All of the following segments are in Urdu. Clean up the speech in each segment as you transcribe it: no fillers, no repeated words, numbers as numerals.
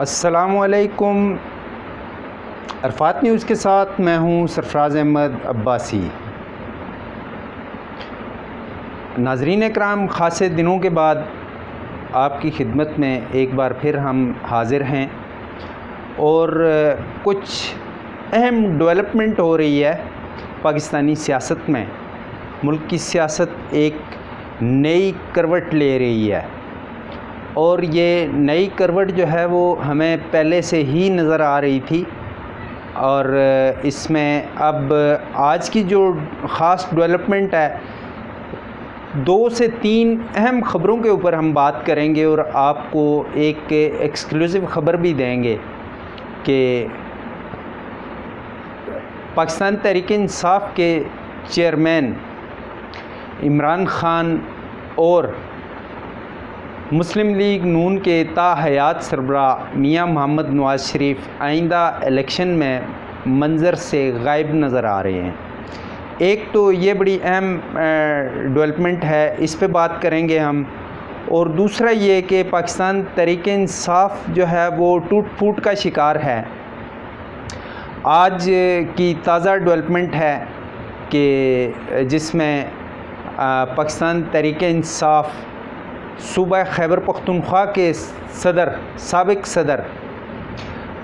السلام علیکم۔ عرفات نیوز کے ساتھ میں ہوں سرفراز احمد عباسی۔ ناظرین اکرام، خاصے دنوں کے بعد آپ کی خدمت میں ایک بار پھر ہم حاضر ہیں اور کچھ اہم ڈیولپمنٹ ہو رہی ہے پاکستانی سیاست میں۔ ملک کی سیاست ایک نئی کروٹ لے رہی ہے اور یہ نئی کروٹ جو ہے وہ ہمیں پہلے سے ہی نظر آ رہی تھی، اور اس میں اب آج کی جو خاص ڈیولپمنٹ ہے، 2 سے 3 اہم خبروں کے اوپر ہم بات کریں گے اور آپ کو ایک ایکسکلوسیو خبر بھی دیں گے کہ پاکستان تحریک انصاف کے چیئرمین عمران خان اور مسلم لیگ نون کے تاحیات سربراہ میاں محمد نواز شریف آئندہ الیکشن میں منظر سے غائب نظر آ رہے ہیں۔ ایک تو یہ بڑی اہم ڈیولپمنٹ ہے، اس پہ بات کریں گے ہم، اور دوسرا یہ کہ پاکستان تحریک انصاف جو ہے وہ ٹوٹ پھوٹ کا شکار ہے۔ آج کی تازہ ڈیولپمنٹ ہے کہ جس میں پاکستان تحریک انصاف صوبہ خیبر پختونخوا کے سابق صدر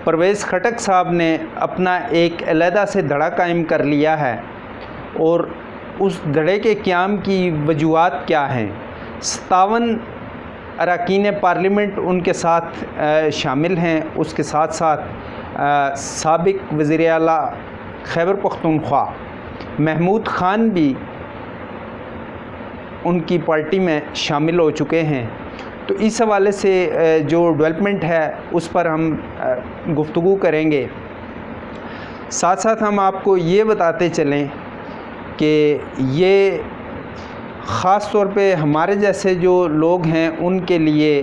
پرویز خٹک صاحب نے اپنا ایک علیحدہ سے دھڑا قائم کر لیا ہے، اور اس دھڑے کے قیام کی وجوہات کیا ہیں۔ 57 اراکین پارلیمنٹ ان کے ساتھ شامل ہیں، اس کے ساتھ ساتھ سابق وزیر اعلیٰ خیبر پختونخوا محمود خان بھی ان کی پارٹی میں شامل ہو چکے ہیں۔ تو اس حوالے سے جو ڈیولپمنٹ ہے اس پر ہم گفتگو کریں گے۔ ساتھ ساتھ ہم آپ کو یہ بتاتے چلیں کہ یہ خاص طور پہ ہمارے جیسے جو لوگ ہیں ان کے لیے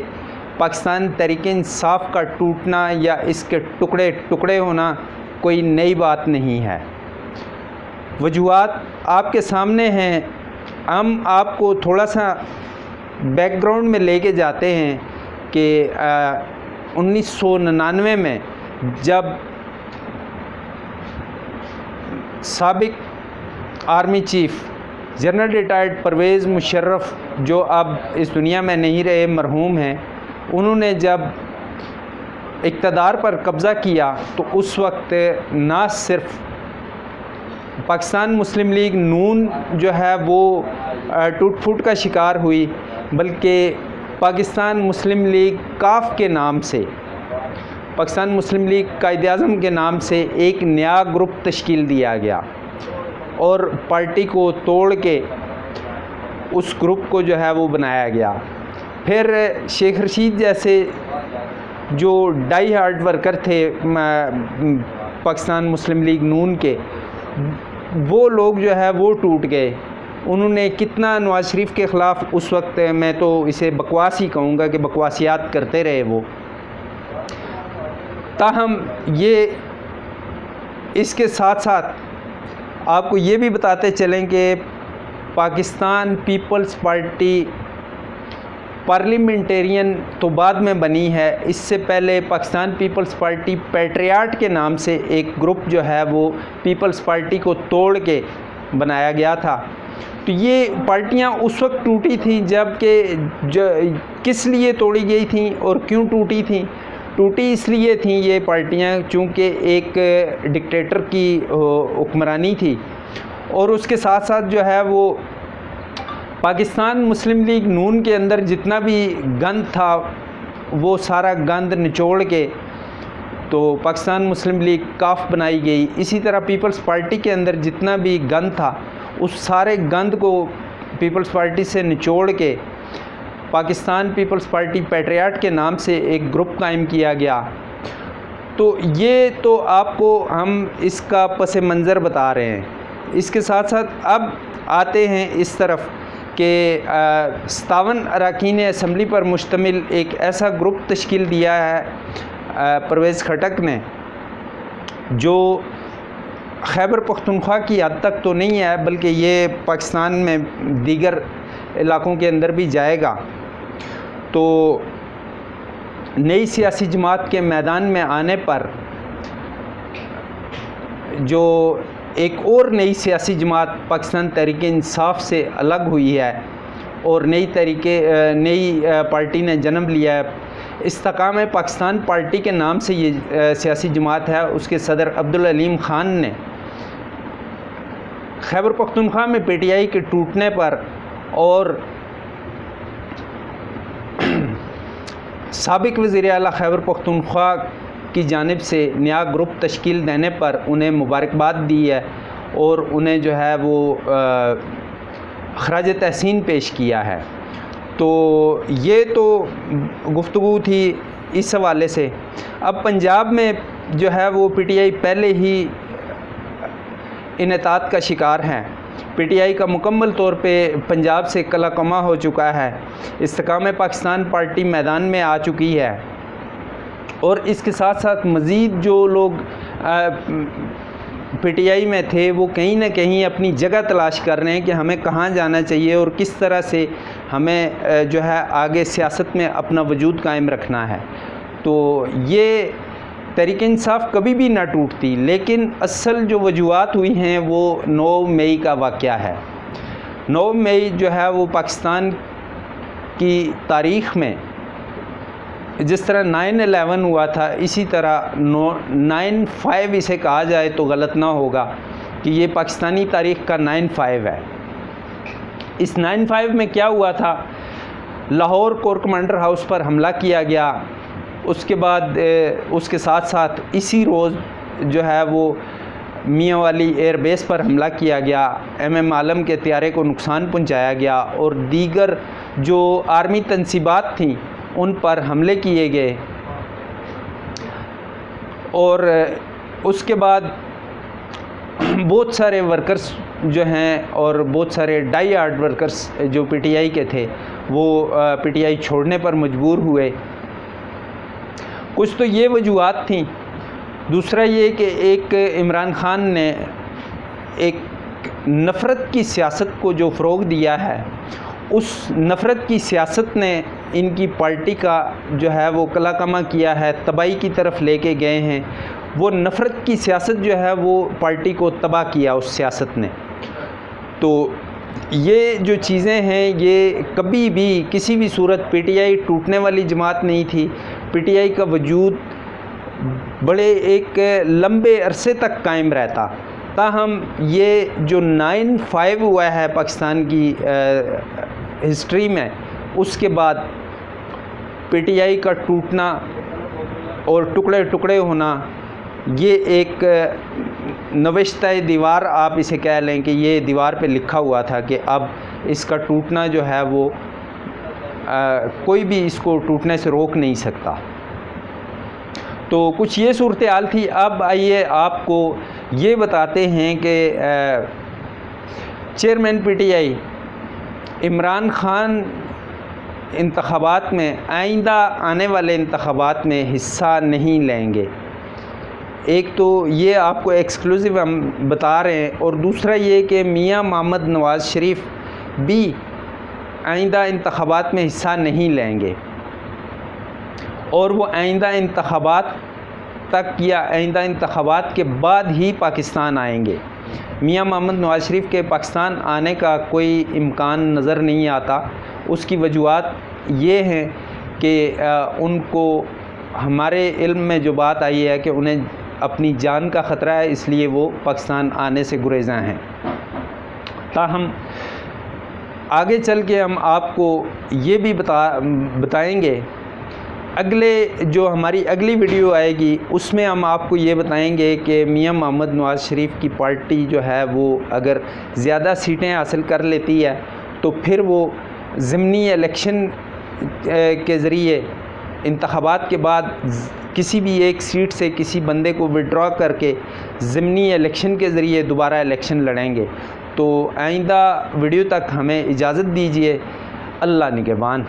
پاکستان تحریک انصاف کا ٹوٹنا یا اس کے ٹکڑے ٹکڑے ہونا کوئی نئی بات نہیں ہے۔ وجوہات آپ کے سامنے ہیں۔ ہم آپ کو تھوڑا سا بیک گراؤنڈ میں لے کے جاتے ہیں کہ 1999 میں جب سابق army chief general retired Pervez Musharraf, جو اب اس دنیا میں نہیں رہے، مرحوم ہیں، انہوں نے جب اقتدار پر قبضہ کیا تو اس وقت نہ صرف پاکستان مسلم لیگ نون جو ہے وہ ٹوٹ پھوٹ کا شکار ہوئی، بلکہ پاکستان مسلم لیگ کاف کے نام سے، پاکستان مسلم لیگ قائد اعظم کے نام سے ایک نیا گروپ تشکیل دیا گیا، اور پارٹی کو توڑ کے اس گروپ کو جو ہے وہ بنایا گیا۔ پھر شیخ رشید جیسے جو ڈائی ہارڈ ورکر تھے پاکستان مسلم لیگ نون کے، وہ لوگ جو ہے وہ ٹوٹ گئے۔ انہوں نے کتنا نواز شریف کے خلاف اس وقت، میں تو اسے بکواس ہی کہوں گا کہ بکواسیات کرتے رہے وہ۔ تاہم یہ اس کے ساتھ ساتھ آپ کو یہ بھی بتاتے چلیں کہ پاکستان پیپلز پارٹی پارلیمنٹیرین تو بعد میں بنی ہے، اس سے پہلے پاکستان پیپلز پارٹی پیٹریاٹ کے نام سے ایک گروپ جو ہے وہ پیپلز پارٹی کو توڑ کے بنایا گیا تھا۔ تو یہ پارٹیاں اس وقت ٹوٹی تھیں جب کہ کس لیے توڑی گئی تھیں اور کیوں ٹوٹی تھیں؟ ٹوٹی اس لیے تھیں یہ پارٹیاں چونکہ ایک ڈکٹیٹر کی حکمرانی تھی، اور اس کے ساتھ ساتھ جو ہے وہ پاکستان مسلم لیگ نون کے اندر جتنا بھی گند تھا وہ سارا گند نچوڑ کے تو پاکستان مسلم لیگ کاف بنائی گئی۔ اسی طرح پیپلز پارٹی کے اندر جتنا بھی گند تھا اس سارے گند کو پیپلز پارٹی سے نچوڑ کے پاکستان پیپلز پارٹی پیٹریاٹ کے نام سے ایک گروپ قائم کیا گیا۔ تو یہ تو آپ کو ہم اس کا پس منظر بتا رہے ہیں۔ اس کے ساتھ ساتھ اب آتے ہیں اس طرف کہ 57 اراکین اسمبلی پر مشتمل ایک ایسا گروپ تشکیل دیا ہے پرویز خٹک نے، جو خیبر پختونخوا کی حد تک تو نہیں ہے بلکہ یہ پاکستان میں دیگر علاقوں کے اندر بھی جائے گا۔ تو نئی سیاسی جماعت کے میدان میں آنے پر جو ایک اور نئی سیاسی جماعت پاکستان تحریک انصاف سے الگ ہوئی ہے اور نئی پارٹی نے جنم لیا ہے، استحکام پاکستان پارٹی کے نام سے یہ سیاسی جماعت ہے، اس کے صدر عبدالعلیم خان نے خیبر پختونخوا میں پی ٹی آئی کے ٹوٹنے پر اور سابق وزیر اعلیٰ خیبر پختونخوا کی جانب سے نیا گروپ تشکیل دینے پر انہیں مبارکباد دی ہے اور انہیں جو ہے وہ خراج تحسین پیش کیا ہے۔ تو یہ تو گفتگو تھی اس حوالے سے۔ اب پنجاب میں جو ہے وہ پی ٹی آئی پہلے ہی انحطاط کا شکار ہے۔ پی ٹی آئی کا مکمل طور پہ پنجاب سے کلا کما ہو چکا ہے، استحکام پاکستان پارٹی میدان میں آ چکی ہے، اور اس کے ساتھ ساتھ مزید جو لوگ پی ٹی آئی میں تھے وہ کہیں نہ کہیں اپنی جگہ تلاش کر رہے ہیں کہ ہمیں کہاں جانا چاہیے اور کس طرح سے ہمیں جو ہے آگے سیاست میں اپنا وجود قائم رکھنا ہے۔ تو یہ تحریک انصاف کبھی بھی نہ ٹوٹتی، لیکن اصل جو وجوہات ہوئی ہیں وہ 9 مئی کا واقعہ ہے۔ 9 مئی جو ہے وہ پاکستان کی تاریخ میں جس طرح 9/11 ہوا تھا، اسی طرح 9/5 اسے کہا جائے تو غلط نہ ہوگا کہ یہ پاکستانی تاریخ کا 9/5 ہے۔ اس 9/5 میں کیا ہوا تھا؟ لاہور کور کمانڈر ہاؤس پر حملہ کیا گیا، اس کے بعد اس کے ساتھ ساتھ اسی روز جو ہے وہ میاں والی ایئر بیس پر حملہ کیا گیا، ایم عالم کے طیارے کو نقصان پہنچایا گیا اور دیگر جو آرمی تنصیبات تھیں ان پر حملے کیے گئے، اور اس کے بعد بہت سارے ورکرز جو ہیں اور بہت سارے ڈائی ہارڈ ورکرز جو پی ٹی آئی کے تھے وہ پی ٹی آئی چھوڑنے پر مجبور ہوئے۔ کچھ تو یہ وجوہات تھیں، دوسرا یہ کہ ایک عمران خان نے ایک نفرت کی سیاست کو جو فروغ دیا ہے، اس نفرت کی سیاست نے ان کی پارٹی کا جو ہے وہ کلا کما کیا ہے، تباہی کی طرف لے کے گئے ہیں۔ وہ نفرت کی سیاست جو ہے وہ پارٹی کو تباہ کیا اس سیاست نے۔ تو یہ جو چیزیں ہیں یہ کبھی بھی کسی بھی صورت پی ٹی آئی ٹوٹنے والی جماعت نہیں تھی۔ پی ٹی آئی کا وجود بڑے ایک لمبے عرصے تک قائم رہتا، تاہم یہ جو 9/5 ہوا ہے پاکستان کی ہسٹری میں، اس کے بعد پی ٹی آئی کا ٹوٹنا اور ٹکڑے ٹکڑے ہونا، یہ ایک نوشتہ دیوار آپ اسے کہہ لیں کہ یہ دیوار پہ لکھا ہوا تھا کہ اب اس کا ٹوٹنا جو ہے وہ کوئی بھی اس کو ٹوٹنے سے روک نہیں سکتا۔ تو کچھ یہ صورتحال تھی۔ اب آئیے آپ کو یہ بتاتے ہیں کہ chairman P T I Imran Khan انتخابات میں، آئندہ آنے والے انتخابات میں حصہ نہیں لیں گے۔ ایک تو یہ آپ کو ایکسکلوزیو ہم بتا رہے ہیں، اور دوسرا یہ کہ میاں محمد نواز شریف بھی آئندہ انتخابات میں حصہ نہیں لیں گے، اور وہ آئندہ انتخابات تک یا آئندہ انتخابات کے بعد ہی پاکستان آئیں گے۔ میاں محمد نواز شریف کے پاکستان آنے کا کوئی امکان نظر نہیں آتا۔ اس کی وجوہات یہ ہیں کہ ان کو ہمارے علم میں جو بات آئی ہے کہ انہیں اپنی جان کا خطرہ ہے، اس لیے وہ پاکستان آنے سے گریزاں ہیں۔ تاہم آگے چل کے ہم آپ کو یہ بھی بتائیں گے، جو ہماری اگلی ویڈیو آئے گی اس میں ہم آپ کو یہ بتائیں گے کہ میاں محمد نواز شریف کی پارٹی جو ہے وہ اگر زیادہ سیٹیں حاصل کر لیتی ہے تو پھر وہ ضمنی الیکشن کے ذریعے انتخابات کے بعد کسی بھی ایک سیٹ سے کسی بندے کو وڈرا کر کے ضمنی الیکشن کے ذریعے دوبارہ الیکشن لڑیں گے۔ تو آئندہ ویڈیو تک ہمیں اجازت دیجیے۔ اللہ نگہبان۔